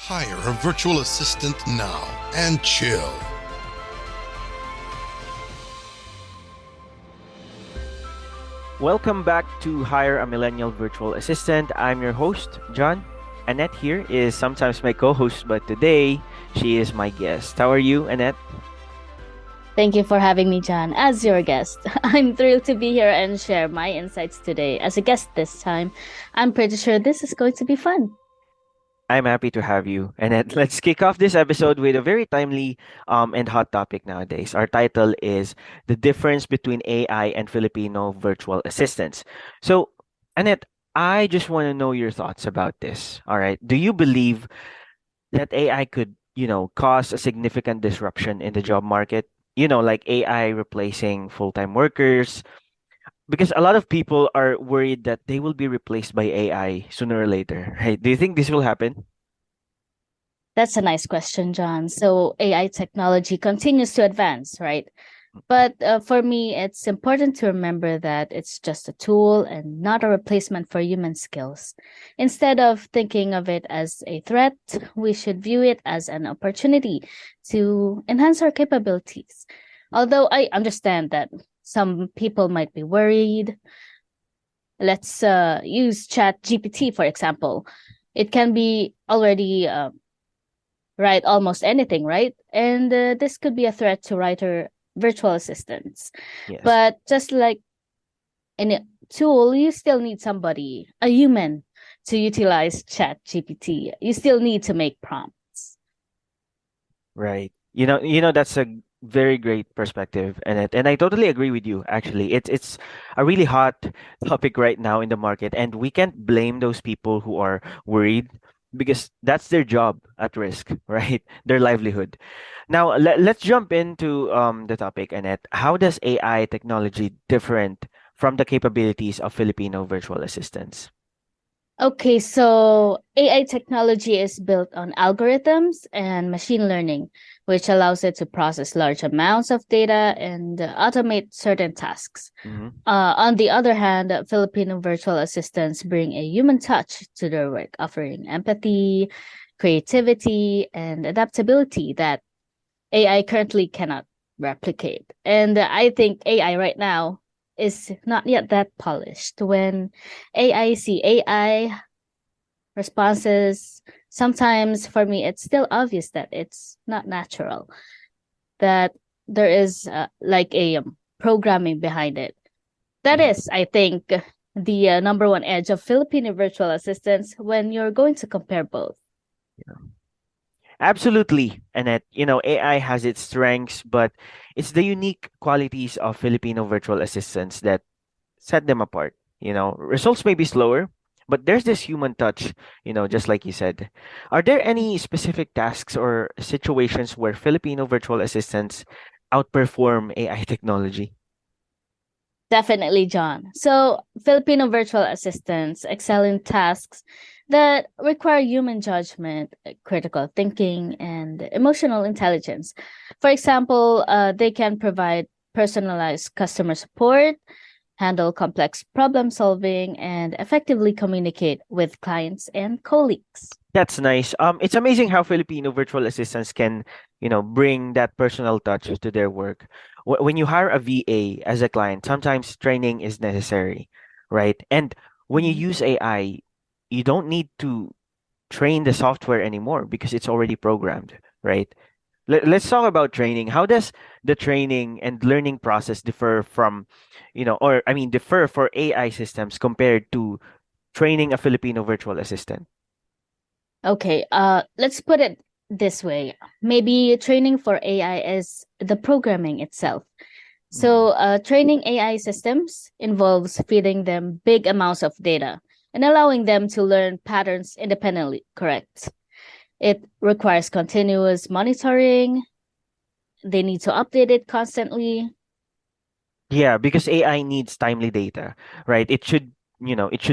Hire a virtual assistant now and chill. Welcome back to Hire a Millennial Virtual Assistant. I'm your host, John. Annette here is sometimes my co host, but today she is my guest. How are you, Annette? Thank you for having me, John, as your guest. I'm thrilled to be here and share my insights today as a guest this time. I'm pretty sure this is going to be fun. I'm happy to have you. Annette, let's kick off this episode with a very timely and hot topic nowadays. Our title is The Difference Between AI and Filipino Virtual Assistants. So, Annette, I just want to know your thoughts about this. All right. Do you believe that AI could, cause a significant disruption in the job market? Like AI replacing full-time workers, because a lot of people are worried that they will be replaced by AI sooner or later, right? Do you think this will happen? That's a nice question, John. So, AI technology continues to advance, right? But for me, it's important to remember that it's just a tool and not a replacement for human skills. Instead of thinking of it as a threat, we should view it as an opportunity to enhance our capabilities. Although I understand that some people might be worried. Let's use Chat GPT, for example. It can be already write almost anything, right? And this could be a threat to writer virtual assistants. Yes. But just like any tool, you still need somebody, a human, to utilize Chat GPT. You still need to make prompts. Right. That's a very great perspective, and I totally agree with you. Actually, it's a really hot topic right now in the market, and we can't blame those people who are worried because that's their job at risk, right? Their livelihood. Now, let's jump into the topic, Annette. How does AI technology different from the capabilities of Filipino virtual assistants? Okay, so AI technology is built on algorithms and machine learning, which allows it to process large amounts of data and automate certain tasks. Mm-hmm. On the other hand, Filipino virtual assistants bring a human touch to their work, offering empathy, creativity, and adaptability that AI currently cannot replicate. And I think AI right now is not yet that polished. When AI see AI responses, sometimes for me, it's still obvious that it's not natural, that there is like a programming behind it. That Mhm. is, I think, the number one edge of Filipino virtual assistants when you're going to compare both. Absolutely, Annette. AI has its strengths, but it's the unique qualities of Filipino virtual assistants that set them apart. Results may be slower, but there's this human touch, just like you said. Are there any specific tasks or situations where Filipino virtual assistants outperform AI technology? Definitely, John. So, Filipino virtual assistants excel in tasks that require human judgment, critical thinking, and emotional intelligence. For example, they can provide personalized customer support, handle complex problem solving, and effectively communicate with clients and colleagues. That's nice. It's amazing how Filipino virtual assistants can, bring that personal touch to their work. When you hire a VA as a client, sometimes training is necessary, right? And when you Mhm. use AI, you don't need to train the software anymore because it's already programmed, right? Let's talk about training. How does the training and learning process differ from, differ for AI systems compared to training a Filipino virtual assistant? Okay, let's put it this way. Maybe training for AI is the programming itself. So, Mm. training AI systems involves feeding them big amounts of data and allowing them to learn patterns independently, correct? It requires continuous monitoring. They need to update it constantly. Yeah, because AI needs timely data, right? It should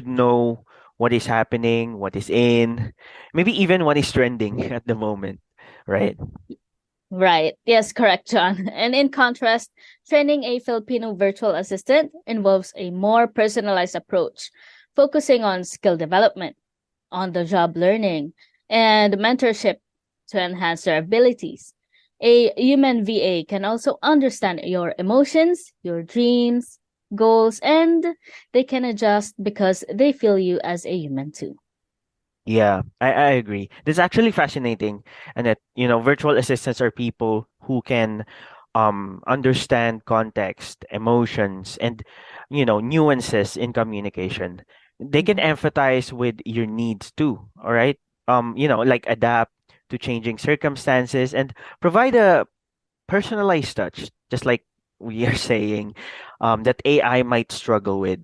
know what is happening, what is in, maybe even what is trending at the moment, right? Right. Yes, correct, John. And in contrast, training a Filipino virtual assistant involves a more personalized approach, focusing on skill development, on the job learning, and mentorship to enhance their abilities. A human VA can also understand your emotions, your dreams, goals, and they can adjust because they feel you as a human too. Yeah, I agree. This is actually fascinating. And that, virtual assistants are people who can understand context, emotions, and, nuances in communication. They can Mhm. empathize with your needs too, all right? Like adapt to changing circumstances and provide a personalized touch, just like we are saying, that AI might struggle with.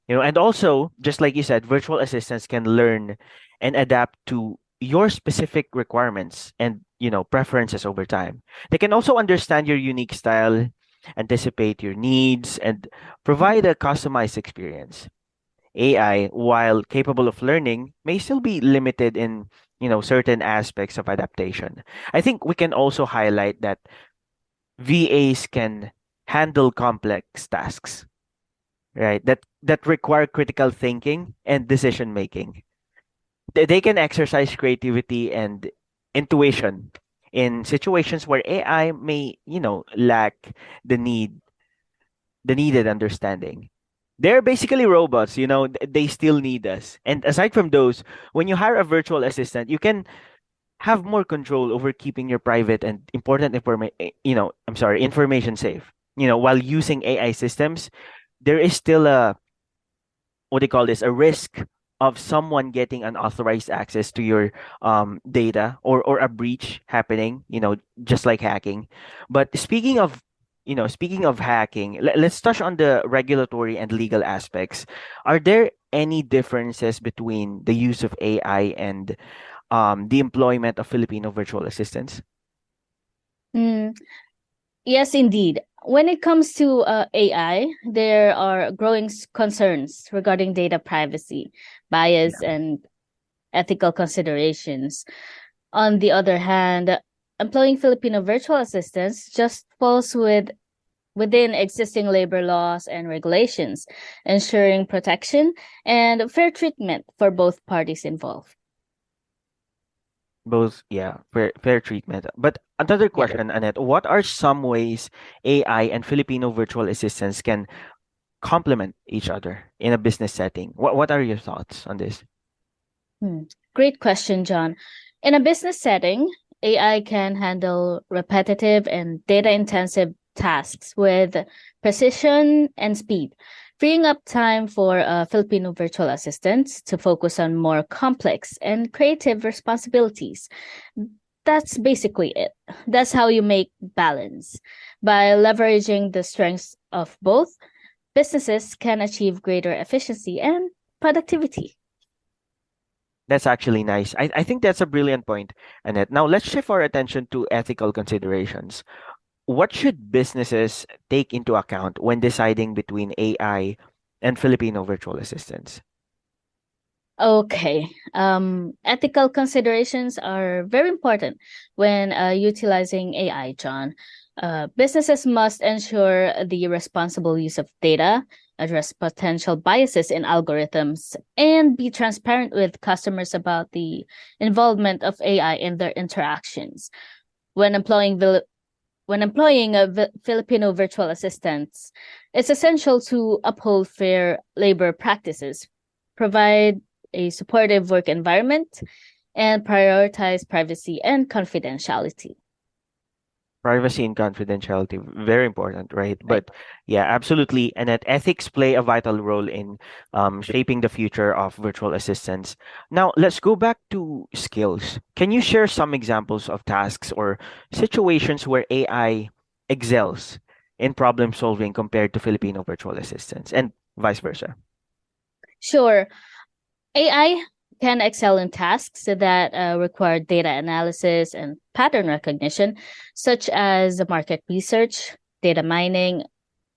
And also, just like you said, virtual assistants can learn and adapt to your specific requirements and, preferences over time. They can also understand your unique style, anticipate your needs, and provide a customized experience. AI, while capable of learning, may still be limited in, certain aspects of adaptation. I think we can also highlight that VAs can handle complex tasks, right? That require critical thinking and decision making. They can exercise creativity and intuition in situations where AI may, lack the needed understanding. They're basically robots, they still need us. And aside from those, when you hire a virtual assistant, you can have more control over keeping your private and important information safe. While using AI systems, there is still a, what do you call this, a risk of someone getting unauthorized access to your data, or a breach happening, just like hacking. But speaking of hacking, let's touch on the regulatory and legal aspects. Are there any differences between the use of AI and the employment of Filipino virtual assistants? Mm, yes, indeed. When it comes to AI, there are growing concerns regarding data privacy, bias, and ethical considerations. On the other hand, employing Filipino virtual assistants just falls within existing labor laws and regulations, ensuring protection and fair treatment for both parties involved. Both, yeah, fair treatment. But another Yeah. question, Annette, what are some ways AI and Filipino virtual assistants can complement each other in a business setting? What are your thoughts on this? Hmm. Great question, John. In a business setting, AI can handle repetitive and data intensive tasks with precision and speed, freeing up time for Filipino virtual assistants to focus on more complex and creative responsibilities. That's basically it. That's how you make balance. By leveraging the strengths of both, businesses can achieve greater efficiency and productivity. That's actually nice. I think that's a brilliant point, Annette. Now let's shift our attention to ethical considerations. What should businesses take into account when deciding between AI and Filipino virtual assistants? Okay. Ethical considerations are very important when utilizing AI, John. Businesses must ensure the responsible use of data, address potential biases in algorithms, and be transparent with customers about the involvement of AI in their interactions. When employing Filipino virtual assistants, it's essential to uphold fair labor practices, provide a supportive work environment, and prioritize privacy and confidentiality. Privacy and confidentiality, very important, right? Right. But yeah, absolutely. And that ethics play a vital role in shaping the future of virtual assistants. Now, let's go back to skills. Can you share some examples of tasks or situations where AI excels in problem solving compared to Filipino virtual assistants and vice versa? Sure. AI can excel in tasks that require data analysis and pattern recognition, such as market research, data mining,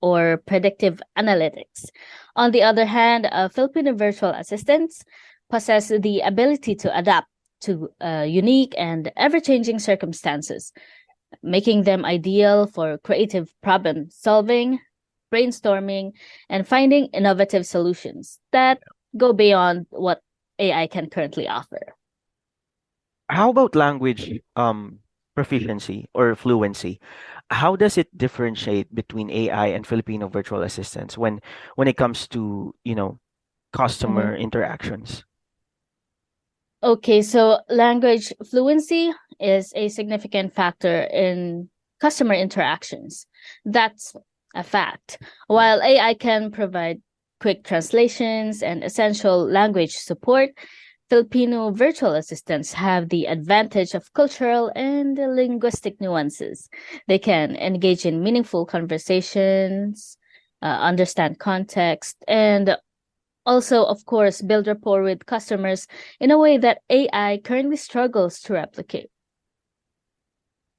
or predictive analytics. On the other hand, Filipino virtual assistants possess the ability to adapt to unique and ever changing circumstances, making them ideal for creative problem solving, brainstorming, and finding innovative solutions that go beyond what AI can currently offer. How about language proficiency or fluency? How does it differentiate between AI and Filipino virtual assistants when it comes to, customer Mhm. interactions? Okay, so language fluency is a significant factor in customer interactions. That's a fact. While AI can provide quick translations and essential language support, Filipino virtual assistants have the advantage of cultural and linguistic nuances. They can engage in meaningful conversations, understand context, and also, of course, build rapport with customers in a way that AI currently struggles to replicate.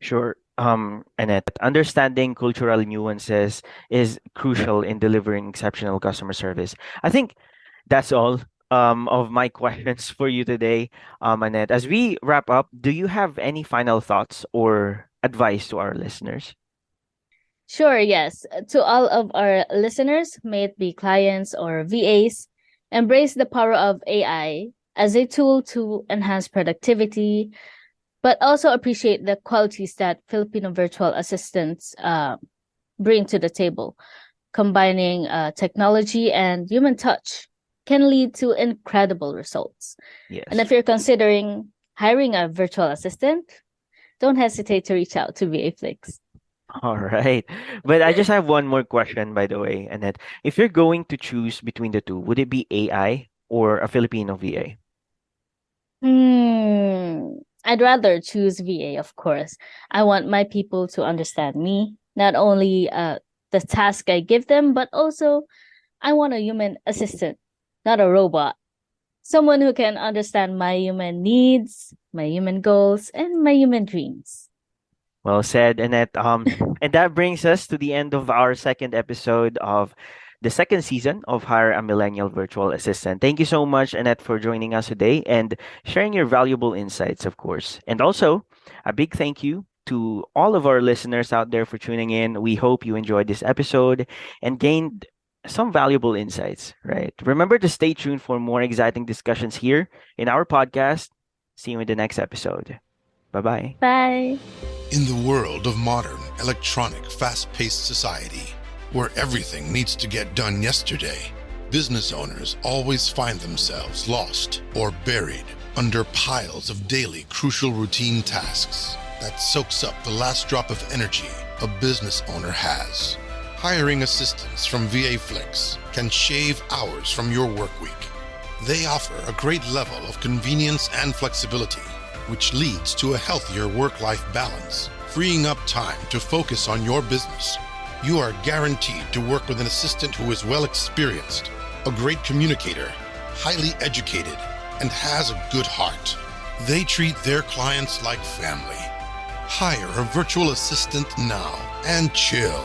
Sure. Annette, understanding cultural nuances is crucial in delivering exceptional customer service. I think that's all of my questions for you today, Annette. As we wrap up, do you have any final thoughts or advice to our listeners? Sure, yes. To all of our listeners, may it be clients or VAs, embrace the power of AI as a tool to enhance productivity, but also appreciate the qualities that Filipino virtual assistants bring to the table. Combining technology and human touch can lead to incredible results. And Yes. if you're considering hiring a virtual assistant, don't hesitate to reach out to VA FLIX. All right. But I just have one more question, by the way, Annette. If you're going to choose between the two, would it be AI or a Filipino VA? I'd rather choose VA, of course. I want my people to understand me, not only the task I give them, but also I want a human assistant, not a robot. Someone who can understand my human needs, my human goals, and my human dreams. Well said, Annette. And that brings us to the end of our second episode of the second season of Hire a Millennial Virtual Assistant. Thank you so much, Annette, for joining us today and sharing your valuable insights, of course. And also, a big thank you to all of our listeners out there for tuning in. We hope you enjoyed this episode and gained some valuable insights, right? Remember to stay tuned for more exciting discussions here in our podcast. See you in the next episode. Bye bye. Bye. In the world of modern, electronic, fast-paced society, where everything needs to get done yesterday, business owners always find themselves lost or buried under piles of daily crucial routine tasks that soaks up the last drop of energy a business owner has. Hiring assistants from VA FLIX can shave hours from your work week. They offer a great level of convenience and flexibility, which leads to a healthier work-life balance, freeing up time to focus on your business. You are guaranteed to work with an assistant who is well experienced, a great communicator, highly educated, and has a good heart. They treat their clients like family. Hire a virtual assistant now and chill.